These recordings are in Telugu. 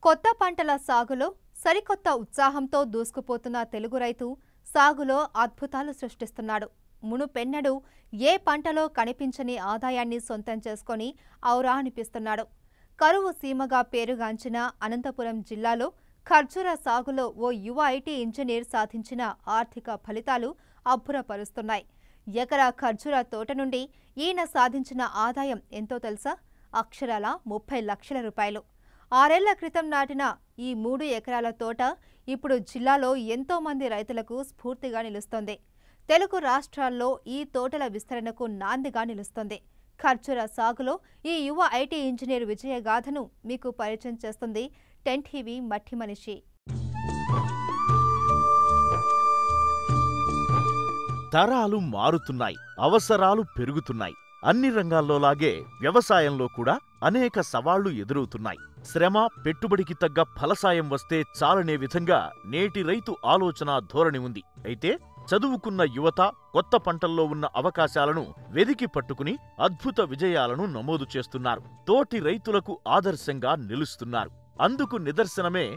కొత్త పంటల సాగులో సరికొత్త ఉత్సాహంతో దూసుకుపోతున్న తెలుగు రైతు సాగులో అద్భుతాలు సృష్టిస్తున్నాడు. మునుపెన్నడూ ఏ పంటలో కనిపించని ఆదాయాన్ని సొంతం చేసుకొని ఔరా అనిపిస్తున్నాడు. కరువు సీమగా పేరుగాంచిన అనంతపురం జిల్లాలో ఖర్జూర సాగులో ఓ యువ ఐటీ ఇంజనీర్ సాధించిన ఆర్థిక ఫలితాలు అబ్బురపరుస్తున్నాయి. ఎకరా ఖర్జూర తోట నుండి ఈయన సాధించిన ఆదాయం ఎంతో తెలుసా? అక్షరాల 30 లక్షల రూపాయలు. 6 ఏళ్ల క్రితం నాటిన ఈ 3 ఎకరాల తోట ఇప్పుడు జిల్లాలో ఎంతో మంది రైతులకు స్ఫూర్తిగా నిలుస్తోంది. తెలుగు రాష్ట్రాల్లో ఈ తోటల విస్తరణకు నాందిగా నిలుస్తోంది. ఖర్జూర సాగులో ఈ యువ ఐటీ ఇంజనీర్ విజయగాథను మీకు పరిచయం చేస్తుంది 10 టీవీ మట్టి మనిషి. తరాలు మారుతున్నాయి, అవసరాలు పెరుగుతున్నాయి. అన్ని రంగాల్లోలాగే వ్యవసాయంలో కూడా అనేక సవాళ్లు ఎదురవుతున్నాయి. శ్రమ, పెట్టుబడికి తగ్గ ఫలసాయం వస్తే చాలనే విధంగా నేటి రైతు ఆలోచన ధోరణి ఉంది. అయితే చదువుకున్న యువత కొత్త పంటల్లో ఉన్న అవకాశాలను వెదికి పట్టుకుని అద్భుత విజయాలను నమోదు చేస్తున్నారు. తోటి రైతులకు ఆదర్శంగా నిలుస్తున్నారు. అందుకు నిదర్శనమే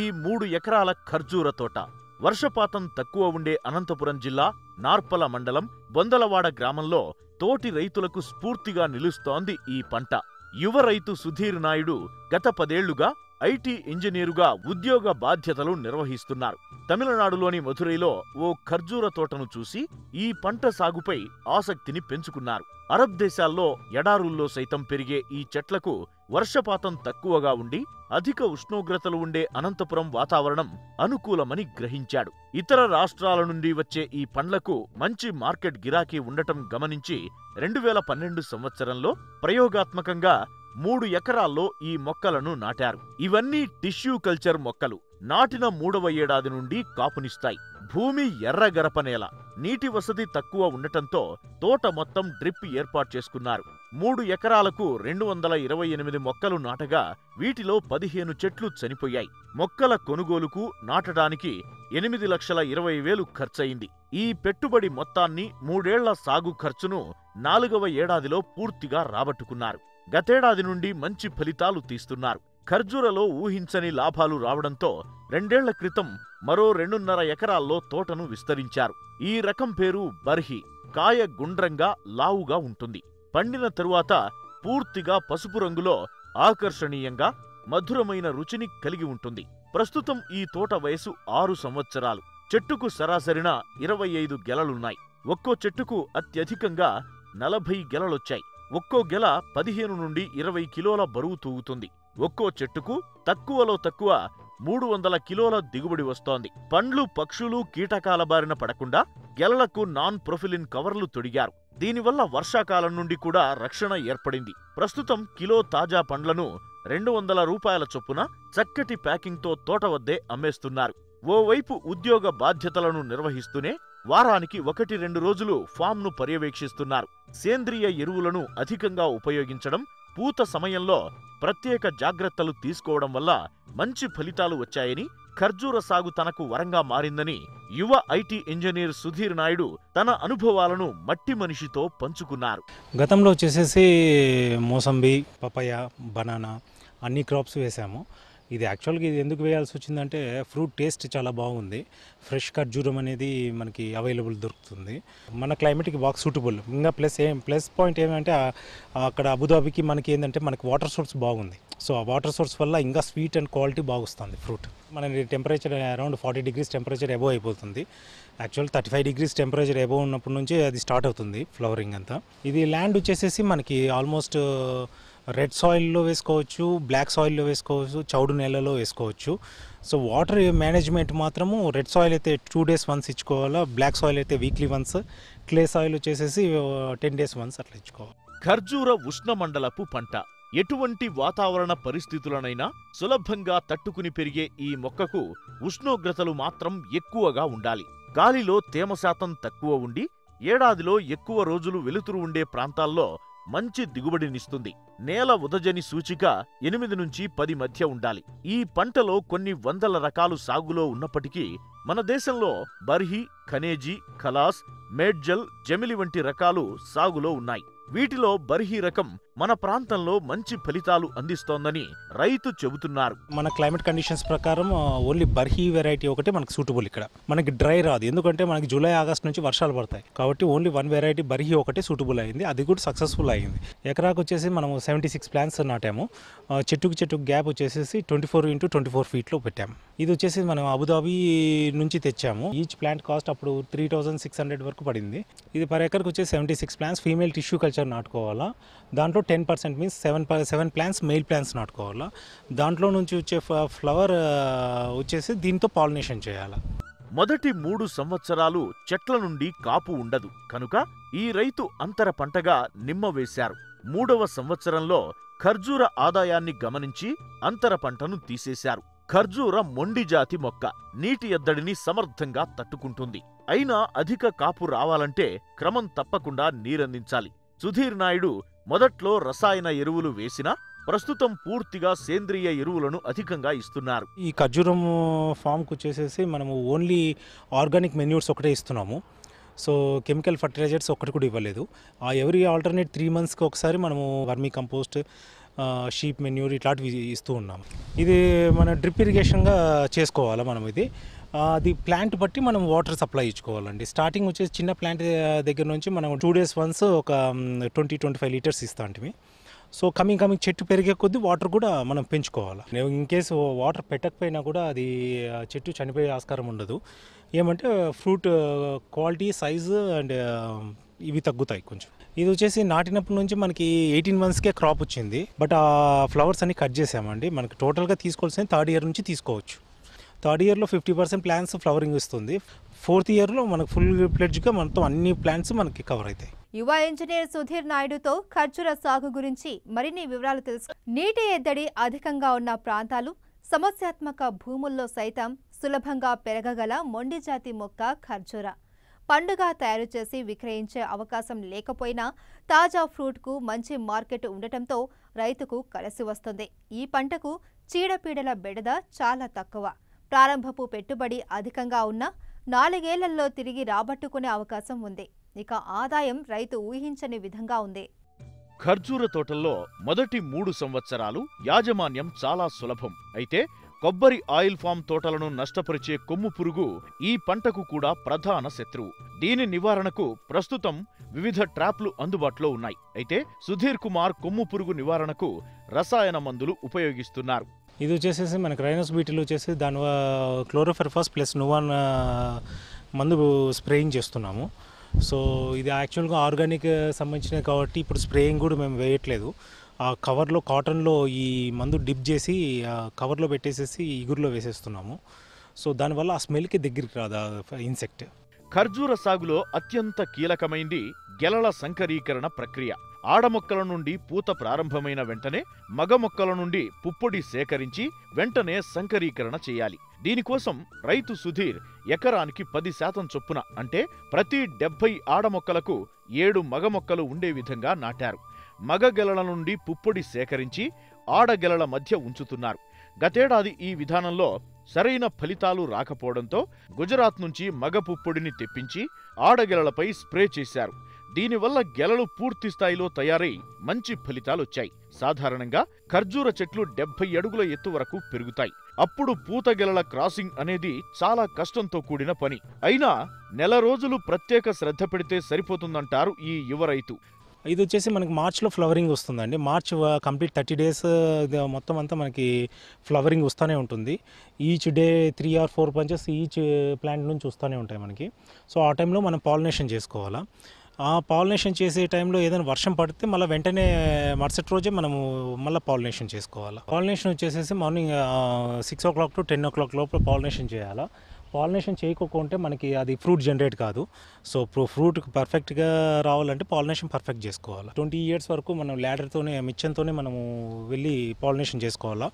ఈ 3 ఎకరాల ఖర్జూర తోట. వర్షపాతం తక్కువ ఉండే అనంతపురం జిల్లా నార్పల మండలం బొందలవాడ గ్రామంలో తోటి రైతులకు స్ఫూర్తిగా నిలుస్తోంది ఈ పంట. యువ రైతు సుధీర్ నాయుడు గత 10 ఏళ్లుగా ఐటీ ఇంజనీరుగా ఉద్యోగ బాధ్యతలు నిర్వహిస్తున్నారు. తమిళనాడులోని మధురైలో ఓ ఖర్జూర తోటను చూసి ఈ పంట సాగుపై ఆసక్తిని పెంచుకున్నారు. అరబ్ దేశాల్లో ఎడారుల్లో సైతం పెరిగే ఈ చెట్లకు వర్షపాతం తక్కువగా ఉండి అధిక ఉష్ణోగ్రతలు ఉండే అనంతపురం వాతావరణం అనుకూలమని గ్రహించాడు. ఇతర రాష్ట్రాల నుండి వచ్చే ఈ పండ్లకు మంచి మార్కెట్ గిరాకీ ఉండటం గమనించి 2012 సంవత్సరంలో ప్రయోగాత్మకంగా 3 ఎకరాల్లో ఈ మొక్కలను నాటారు. ఇవన్నీ టిష్యూ కల్చర్ మొక్కలు. నాటిన 3వ ఏడాది నుండి కాపునిస్తాయి. భూమి ఎర్రగరపనేల, నీటి వసతి తక్కువ ఉండటంతో తోట మొత్తం డ్రిప్ ఏర్పాటు చేసుకున్నారు. 3 ఎకరాలకు 228 మొక్కలు నాటగా వీటిలో 15 చెట్లు చనిపోయాయి. మొక్కల కొనుగోలుకు, నాటడానికి 8,20,000 ఖర్చయింది. ఈ పెట్టుబడి మొత్తాన్ని 3 ఏళ్ల సాగు ఖర్చును 4వ ఏడాదిలో పూర్తిగా రాబట్టుకున్నారు. గతేడాది నుండి మంచి ఫలితాలు తీస్తున్నారు. ఖర్జూరలో ఊహించని లాభాలు రావడంతో 2 ఏళ్ల క్రితం మరో 2.5 ఎకరాల్లో తోటను విస్తరించారు. ఈ రకం పేరు బర్హి. కాయ గుండ్రంగా, లావుగా ఉంటుంది. పండిన తరువాత పూర్తిగా పసుపు రంగులో ఆకర్షణీయంగా మధురమైన రుచిని కలిగి ఉంటుంది. ప్రస్తుతం ఈ తోట వయసు 6 సంవత్సరాలు. చెట్టుకు సరాసరిన 25 గెలలున్నాయి. ఒక్కో చెట్టుకు అత్యధికంగా 40 గెలలొచ్చాయి. ఒక్కో గెల 15 నుండి 20 కిలోల బరువు తూగుతుంది. ఒక్కో చెట్టుకు తక్కువలో తక్కువ 300 కిలోల దిగుబడి వస్తోంది. పండ్లు, పక్షులు, కీటకాల బారిన పడకుండా గెలలకు నాన్ ప్రొఫిలిన్ కవర్లు తొడిగారు. దీనివల్ల వర్షాకాలం నుండి కూడా రక్షణ ఏర్పడింది. ప్రస్తుతం కిలో తాజా పండ్లను 200 రూపాయల చొప్పున చక్కటి ప్యాకింగ్తో తోట వద్దే అమ్మేస్తున్నారు. ఓవైపు ఉద్యోగ బాధ్యతలను నిర్వహిస్తూనే వారానికి 1-2 రోజులు ఫామ్ను పర్యవేక్షిస్తున్నారు. సేంద్రియ ఎరువులను అధికంగా ఉపయోగించడం, పూత సమయంలో ప్రత్యేక జాగ్రత్తలు తీసుకోవడం వల్ల మంచి ఫలితాలు వచ్చాయని, ఖర్జూర సాగు తనకు వరంగా మారిందని యువ ఐటీ ఇంజనీర్ సుధీర్ నాయుడు తన అనుభవాలను మట్టి మనిషితో పంచుకున్నారు. గతంలో వచ్చేసేసి మోసంబి, పపాయ, బనానా అన్ని క్రాప్స్ వేసాము. ఇది యాక్చువల్గా ఇది ఎందుకు వేయాల్సి వచ్చిందంటే ఫ్రూట్ టేస్ట్ చాలా బాగుంది. ఫ్రెష్ ఖర్జూరం అనేది మనకి అవైలబుల్ దొరుకుతుంది. మన క్లైమేట్కి బాగా సూటబుల్. ఇంకా ప్లస్ పాయింట్ ఏమంటే అక్కడ అబుదాబికి మనకి ఏంటంటే మనకి వాటర్ సోర్స్ బాగుంది. సో ఆ వాటర్ సోర్స్ వల్ల ఇంకా స్వీట్ అండ్ క్వాలిటీ బాగా వస్తుంది ఫ్రూట్. మన temperature around 40 degrees temperature above అయిపోతుంది. యాక్చువల్ 35 degrees టెంపరేచర్ అబోవ్ ఉన్నప్పటి నుంచి అది స్టార్ట్ అవుతుంది ఫ్లవరింగ్ అంతా. ఇది ల్యాండ్ వచ్చేసేసి మనకి ఆల్మోస్ట్ రెడ్ సాయిల్లో వేసుకోవచ్చు, బ్లాక్ సాయిల్లో వేసుకోవచ్చు, చౌడు నేలలో వేసుకోవచ్చు. సో వాటర్ మేనేజ్మెంట్ మాత్రము రెడ్ సాయిల్ అయితే 2 days once ఇచ్చుకోవాలా, బ్లాక్ సాయిల్ అయితే వీక్లీ వన్స్, క్లే సాయిల్ వచ్చేసేసి 10 days once అట్లా ఇచ్చుకోవాలి. ఖర్జూర ఉష్ణమండలపు పంట. ఎటువంటి వాతావరణ పరిస్థితులనైనా సులభంగా తట్టుకుని పెరిగే ఈ మొక్కకు ఉష్ణోగ్రతలు మాత్రం ఎక్కువగా ఉండాలి. గాలిలో తేమ శాతం తక్కువ ఉండి ఏడాదిలో ఎక్కువ రోజులు వెలుతురు ఉండే ప్రాంతాల్లో మంచి దిగుబడినిస్తుంది. నేల ఉదజని సూచిక 8 నుంచి 10 మధ్య ఉండాలి. ఈ పంటలో కొన్ని వందల రకాలు సాగులో ఉన్నప్పటికీ మన దేశంలో బర్హి, ఖనేజీ, ఖలాస్, మేడ్జల్, జమిలి వంటి రకాలు సాగులో ఉన్నాయి. వీటిలో బర్హి రకం మన ప్రాంతంలో మంచి ఫలితాలు అందిస్తోందని రైతు చెబుతున్నారు. మన క్లైమేట్ కండిషన్స్ ప్రకారం ఓన్లీ బర్హీ వెరైటీ ఒకటే మనకు సూటబుల్. ఇక్కడ మనకి డ్రై రాదు, ఎందుకంటే మనకి జూలై ఆగస్ట్ నుంచి వర్షాలు పడతాయి కాబట్టి ఓన్లీ వన్ వెరైటీ బర్హీ ఒకటే సూటబుల్ అయింది. అది కూడా సక్సెస్ఫుల్ అయింది. ఎకరాకు వచ్చేసి మనం 76 ప్లాంట్స్ నాటాము. చెట్టుకు గ్యాప్ వచ్చేసి 24 x 24 ఫీట్లో పెట్టాము. ఇది వచ్చేసి మనం అబుదాబి నుంచి తెచ్చాము. ఈచ్ ప్లాంట్ కాస్ట్ అప్పుడు 3600 వరకు పడింది. ఇది పర్ ఎకర్కి వచ్చేసి 76 ప్లాంట్స్ ఫీమేల్ టిష్యూ కల్చర్ నాటుకోవాలా. దాంట్లో 10% మీన్స్ 7 ప్లాంట్స్ మెయిల్ ప్లాంట్స్ నాటుకోవాలా. దాంట్లో నుంచి వచ్చే ఫ్లవర్ వచ్చేసి దీంతో పాలినేషన్ చేయాలి. మొదటి 3 సంవత్సరాలు చెట్ల నుండి కాపు ఉండదు కనుక ఈ రైతు అంతర పంటగా నిమ్మ వేశారు. 3వ సంవత్సరంలో ఖర్జూర ఆదాయాన్ని గమనించి అంతర పంటను తీసేశారు. ఖర్జూర మొండి జాతి మొక్క నీటి ఎద్దడిని సమర్థంగా తట్టుకుంటుంది. అయినా అధిక కాపు రావాలంటే క్రమం తప్పకుండా నీరందించాలి. సుధీర్ నాయుడు మొదట్లో రసాయన ఎరువులు వేసినా ప్రస్తుతం పూర్తిగా సేంద్రియ ఎరువులను అధికంగా ఇస్తున్నారు. ఈ ఖర్జూరం ఫామ్కి వచ్చేసేసి మనము ఓన్లీ ఆర్గానిక్ మెన్యూర్స్ ఒకటే ఇస్తున్నాము. సో కెమికల్ ఫర్టిలైజర్స్ ఒక్కటి కూడా ఇవ్వలేదు. ఎవ్రీ ఆల్టర్నేట్ 3 మంత్స్కి ఒకసారి మనము వర్మీ కంపోస్ట్, షీప్ మెన్యూర్ ఇట్లాంటివి ఇస్తూ ఉన్నాం. ఇది మన డ్రిప్ ఇరిగేషన్గా చేసుకోవాలి మనం. అది ప్లాంట్ బట్టి మనం వాటర్ సప్లై ఇచ్చుకోవాలండి. స్టార్టింగ్ వచ్చేసి చిన్న ప్లాంట్ దగ్గర నుంచి మనం 2 days వన్స్ ఒక 20-25 లీటర్స్ ఇస్తాంటివి. సో కమింగ్ చెట్టు పెరిగే కొద్దీ వాటర్ కూడా మనం పెంచుకోవాలి. ఇన్ కేసు వాటర్ పెట్టకపోయినా కూడా అది చెట్టు చనిపోయే ఆస్కారం ఉండదు. ఏమంటే ఫ్రూట్ క్వాలిటీ, సైజు అండ్ ఇవి తగ్గుతాయి కొంచెం. ఇది వచ్చేసి నాటినప్పటి నుంచి మనకి 18 monthsకే క్రాప్ వచ్చింది. బట్ ఆ ఫ్లవర్స్ అన్ని కట్ చేసామండి. మనకి టోటల్గా తీసుకోవాల్సిన 3rd year నుంచి తీసుకోవచ్చు. 3rd yearలో 50% ప్లాంట్స్ ఫ్లవరింగ్ ఇస్తుంది. 4th yearలో మనకు ఫుల్ ఫ్లెడ్జ్గా మనతో అన్ని ప్లాంట్స్ మనకి కవర్ అవుతాయి. యువ ఇంజనీర్ సుధీర్ నాయుడుతో ఖర్జూర సాగు గురించి మరిన్ని వివరాలు తెలుసు. నీటి ఎద్దడి అధికంగా ఉన్న ప్రాంతాలు, సమస్యాత్మక భూముల్లో సైతం సులభంగా పెరగగల మొండి జాతి మొక్క ఖర్జూర. పండుగ తయారు చేసి విక్రయించే అవకాశం లేకపోయినా తాజా ఫ్రూట్కు మంచి మార్కెట్ ఉండటంతో రైతుకు కలిసి వస్తుంది. ఈ పంటకు చీడపీడల బెడద చాలా తక్కువ. ప్రారంభపు పెట్టుబడి అధికంగా ఉన్నా 4 ఏళ్లలో తిరిగి రాబట్టుకునే అవకాశం ఉంది. ఇక ఆదాయం రైతు ఊహించని విధంగా ఉంది. ఖర్జూర తోటల్లో మొదటి 3 సంవత్సరాలు యాజమాన్యం చాలా సులభం. అయితే కొబ్బరి ఆయిల్ ఫామ్ తోటలను నష్టపరిచే కొమ్ము పురుగు ఈ పంటకు కూడా ప్రధాన శత్రువు. దీని నివారణకు ప్రస్తుతం వివిధ ట్రాప్లు అందుబాటులో ఉన్నాయి. అయితే సుధీర్ కుమార్ కొమ్ము పురుగు నివారణకు రసాయన మందులు ఉపయోగిస్తున్నారు. ఇది వచ్చేసేసి మనకి రైనోస్ బీటిల్ వచ్చేసి దాని క్లోరోఫెర్ఫాస్ ప్లస్ నువాన్ మందు స్ప్రేయింగ్ చేస్తున్నాము. సో ఇది యాక్చువల్గా ఆర్గానిక్ సంబంధించినవి కాబట్టి ఇప్పుడు స్ప్రేయింగ్ కూడా మేము వేయట్లేదు. ఆ కవర్లో కాటన్లో ఈ మందు డిప్ చేసి కవర్లో పెట్టేసేసి ఇగురులో వేసేస్తున్నాము. సో దానివల్ల ఆ స్మెల్కి దగ్గరికి రాదు ఇన్సెక్ట్. ఖర్జూర సాగులో అత్యంత కీలకమైంది గెలల సంకరీకరణ ప్రక్రియ. ఆడమొక్కల నుండి పూత ప్రారంభమైన వెంటనే మగ మొక్కల నుండి పుప్పొడి సేకరించి వెంటనే సంకరీకరణ చేయాలి. దీనికోసం రైతు సుధీర్ ఎకరానికి 10% చొప్పున అంటే ప్రతి 70 ఆడమొక్కలకు 7 మగ మొక్కలు ఉండే విధంగా నాటారు. మగ గెలల నుండి పుప్పొడి సేకరించి ఆడగెలల మధ్య ఉంచుతున్నారు. గతేడాది ఈ విధానంలో సరైన ఫలితాలు రాకపోవడంతో గుజరాత్ నుంచి మగ పుప్పొడిని తెప్పించి ఆడగెలలపై స్ప్రే చేశారు. దీనివల్ల గెలలు పూర్తి స్థాయిలో తయారై మంచి ఫలితాలొచ్చాయి. సాధారణంగా ఖర్జూర చెట్లు 70 అడుగుల ఎత్తు వరకు పెరుగుతాయి. అప్పుడు పూత గెలల క్రాసింగ్ అనేది చాలా కష్టంతో కూడిన పని. అయినా నెల రోజులు ప్రత్యేక శ్రద్ధ పెడితే సరిపోతుందంటారు ఈ యువ రైతు. ఇది వచ్చేసి మనకి మార్చ్లో ఫ్లవరింగ్ వస్తుందండి. మార్చ్ కంప్లీట్ 30 days మొత్తం అంతా మనకి ఫ్లవరింగ్ వస్తూనే ఉంటుంది. Each day 3 or 4 bunches each plant నుంచి వస్తూనే ఉంటాయి మనకి. సో ఆ టైంలో మనం పాలినేషన్ చేసుకోవాలా. ఆ పాలినేషన్ చేసే టైంలో ఏదైనా వర్షం పడితే మళ్ళీ వెంటనే మరుసటి రోజే మనము మళ్ళీ పాలినేషన్ చేసుకోవాలి. పాలినేషన్ వచ్చేసేసి మార్నింగ్ 6 o'clock to 10 o'clock లోపల పాలినేషన్ చేయాలా. పాలినేషన్ చేయకపోతే మనకి అది ఫ్రూట్ జనరేట్ కాదు. సో ఫ్రూట్ పర్ఫెక్ట్గా రావాలంటే పాలినేషన్ పర్ఫెక్ట్ చేసుకోవాలి. 20 years వరకు మనం ల్యాడర్తోనే మిషన్తోనే మనము వెళ్ళి పాలినేషన్ చేసుకోవాలా.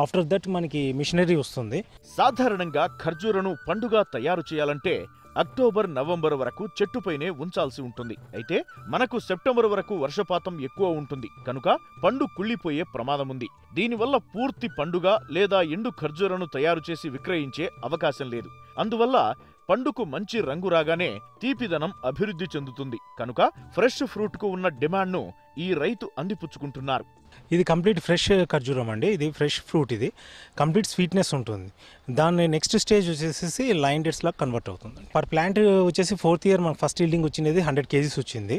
ఆఫ్టర్ దట్ మనకి మిషనరీ వస్తుంది. సాధారణంగా ఖర్జూరను పండుగ తయారు చేయాలంటే అక్టోబర్, నవంబర్ వరకు చెట్టుపైనే ఉంచాల్సి ఉంటుంది. అయితే మనకు సెప్టెంబర్ వరకు వర్షపాతం ఎక్కువ ఉంటుంది కనుక పండు కుళ్ళిపోయే ప్రమాదముంది. దీనివల్ల పూర్తి పండుగ లేదా ఎండు ఖర్జూరను తయారు చేసి విక్రయించే అవకాశం లేదు. అందువల్ల పండుకు మంచి రంగు రాగానే తీపిదనం అభివృద్ధి చెందుతుంది కనుక ఫ్రెష్ ఫ్రూట్కు ఉన్న డిమాండ్ను ఈ రైతు అందిపుచ్చుకుంటున్నారు. ఇది కంప్లీట్ ఫ్రెష్ ఖర్జూరం అండి. ఇది ఫ్రెష్ ఫ్రూట్. ఇది కంప్లీట్ స్వీట్నెస్ ఉంటుంది. దాన్ని నెక్స్ట్ స్టేజ్ వచ్చేసి లైన్ డేట్స్ లాగా కన్వర్ట్ అవుతుంది. పర్ ప్లాంట్ వచ్చేసి 4th ఇయర్ మనకు ఫస్ట్ ఈల్డింగ్ వచ్చినది 100 kgs వచ్చింది.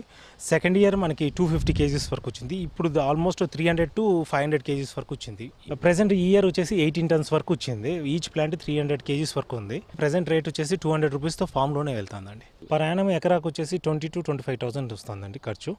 సెకండ్ ఇయర్ మనకి 250 kgs వరకు వచ్చింది. ఇప్పుడు ఆల్మోస్ట్ 300 to 500 kgs వరకు వచ్చింది. ప్రెసెంట్ ఈ ఇయర్ వచ్చేసి 18 tons వరకు వచ్చింది. ఈచ్ ప్లాంట్ 300 kgs వరకు ఉంది. ప్రెసెంట్ రేట్ వచ్చేసి 200 రూపీస్తో ఫామ్లోనే వెళ్తుందండి. పర్ యానం ఎకరాకు వచ్చేసి 20,000 to 25,000 వస్తుందండి ఖర్చు.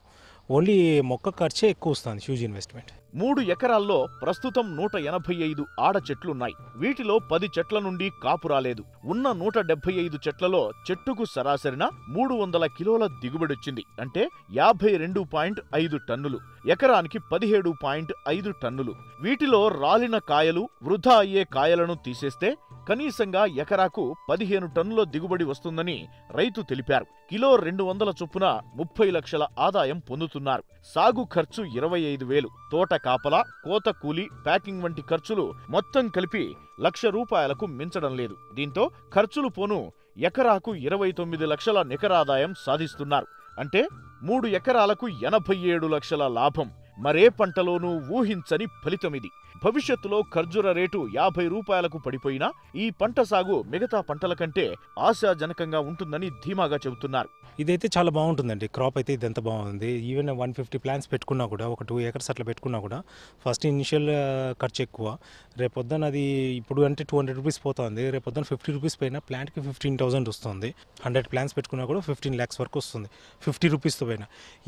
ఓన్లీ మొక్క ఖర్చే ఎక్కువ వస్తుంది, హ్యూజ్ ఇన్వెస్ట్మెంట్. 3 ఎకరాల్లో ప్రస్తుతం 185 ఆడ చెట్లున్నాయి. వీటిలో 10 చెట్ల నుండి కాపు రాలేదు. ఉన్న 175 చెట్లలో చెట్టుకు సరాసరిన 300 కిలోల దిగుబడొచ్చింది. అంటే 52.5 టన్నులు. ఎకరానికి 17.5 టన్నులు. వీటిలో రాలిన కాయలు, వృధా అయ్యే కాయలను తీసేస్తే కనీసంగా ఎకరాకు 15 టన్నుల దిగుబడి వస్తుందని రైతు తెలిపారు. కిలో 200 చొప్పున 30 లక్షల ఆదాయం పొందుతున్నారు. సాగు ఖర్చు 25,000. తోట కాపలా, కోత కూలి, ప్యాకింగ్ వంటి ఖర్చులు మొత్తం కలిపి ₹1,00,000కు మించడం లేదు. దీంతో ఖర్చులు పోను ఎకరాకు 29 లక్షల నికరాదాయం సాధిస్తున్నారు. అంటే 3 ఎకరాలకు 87 లక్షల లాభం. మరే పంటలోనూ ఊహించని ఫలితమిది. భవిష్యత్తులో ఖర్జూర రేటు ₹50కు పడిపోయినా ఈ పంట సాగు మిగతా పంటల కంటే ఆశాజనకంగా ఉంటుందని ధీమాగా చెబుతున్నారు. ఇదైతే చాలా బాగుంటుందండి. క్రాప్ అయితే ఇదంతా బాగుంది. ఈవెన్ 150 ప్లాంట్స్ పెట్టుకున్నా కూడా, ఒక 2 acres అట్లా పెట్టుకున్నా కూడా ఫస్ట్ ఇనిషియల్ ఖర్చు ఎక్కువ. రేపొద్దున అది ఇప్పుడు అంటే 200 రూపీస్ పోతుంది. రేపొద్దున 50 రూపీస్ పైన ప్లాంట్కి 15,000 వస్తుంది. 100 ప్లాంట్స్ పెట్టుకున్నా కూడా 15 lakhs వరకు వస్తుంది 50 రూపీస్తో పైన.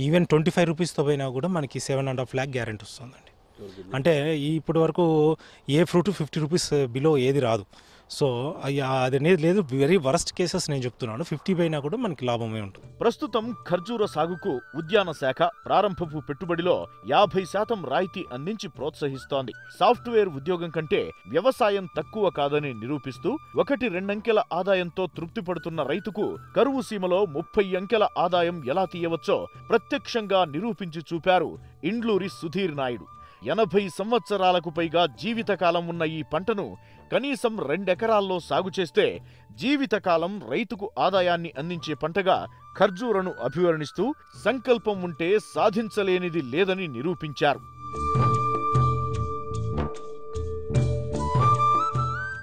ఈవెన్ 25 రూపీస్తో పైన కూడా మనకి 7.5 lakh గ్యారెంటీ వస్తుందండి. అంటే ఇప్పటి వరకు ఏ ఫ్రూట్ 50 రూపీస్ బిలో ఏది రాదు. సో అదనేది లేదు. వెరీ వరస్ట్ కేసెస్ నేను చెప్తున్నాను. 50 పైన కూడా మనకి లాభమే ఉంటుంది. ప్రస్తుతం ఖర్జూర సాగుకు ఉద్యాన శాఖ ప్రారంభపు పెట్టుబడిలో 50% రాయితీ అందించి ప్రోత్సహిస్తోంది. సాఫ్ట్వేర్ ఉద్యోగం కంటే వ్యవసాయం తక్కువ కాదని నిరూపిస్తూ 1-2 అంకెల ఆదాయంతో తృప్తి పడుతున్న రైతుకు కరువు సీమలో 30 అంకెల ఆదాయం ఎలా తీయవచ్చో ప్రత్యక్షంగా నిరూపించి చూపారు ఇండ్లూరి సుధీర్ నాయుడు. 80 సంవత్సరాలకు పైగా జీవితకాలం ఉన్న ఈ పంటను కనీసం 2 ఎకరాల్లో సాగు చేస్తే జీవితకాలం రైతుకు ఆదాయాన్ని అందించే పంటగా ఖర్జూరను అభివర్ణిస్తూ సంకల్పం ఉంటే సాధించలేనిది లేదని నిరూపించారు.